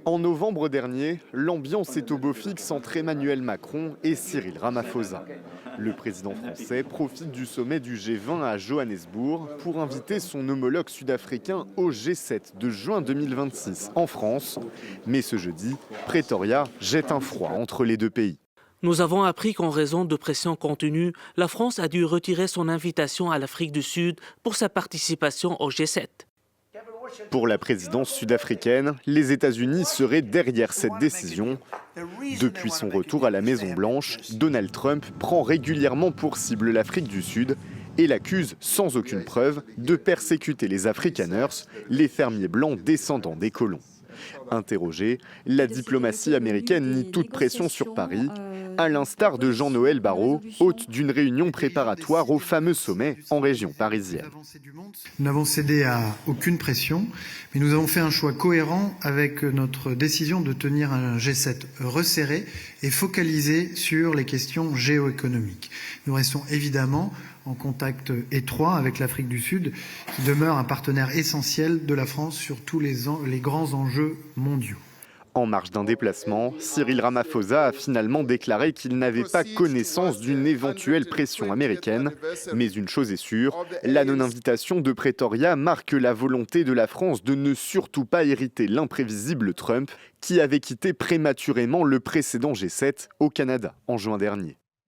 En novembre dernier, l'ambiance est au beau fixe entre Emmanuel Macron et Cyril Ramaphosa. Le président français profite du sommet du G20 à Johannesburg pour inviter son homologue sud-africain au G7 de juin 2026 en France. Mais ce jeudi, Pretoria jette un froid entre les deux pays. Nous avons appris qu'en raison de pressions contenues, la France a dû retirer son invitation à l'Afrique du Sud pour sa participation au G7. Pour la présidence sud-africaine, les États-Unis seraient derrière cette décision. Depuis son retour à la Maison-Blanche, Donald Trump prend régulièrement pour cible l'Afrique du Sud et l'accuse, sans aucune preuve, de persécuter les Afrikaners, les fermiers blancs descendants des colons. Interrogé, la diplomatie américaine nie toute pression sur Paris, à l'instar de Jean-Noël Barrot, hôte d'une réunion préparatoire au fameux sommet en région parisienne. Nous n'avons cédé à aucune pression, mais nous avons fait un choix cohérent avec notre décision de tenir un G7 resserré et focalisé sur les questions géoéconomiques. Nous restons évidemment en contact étroit avec l'Afrique du Sud, qui demeure un partenaire essentiel de la France sur tous les grands enjeux mondiaux. En marge d'un déplacement, Cyril Ramaphosa a finalement déclaré qu'il n'avait pas connaissance d'une éventuelle pression américaine. Mais une chose est sûre, la non-invitation de Pretoria marque la volonté de la France de ne surtout pas hériter l'imprévisible Trump, qui avait quitté prématurément le précédent G7 au Canada en juin dernier.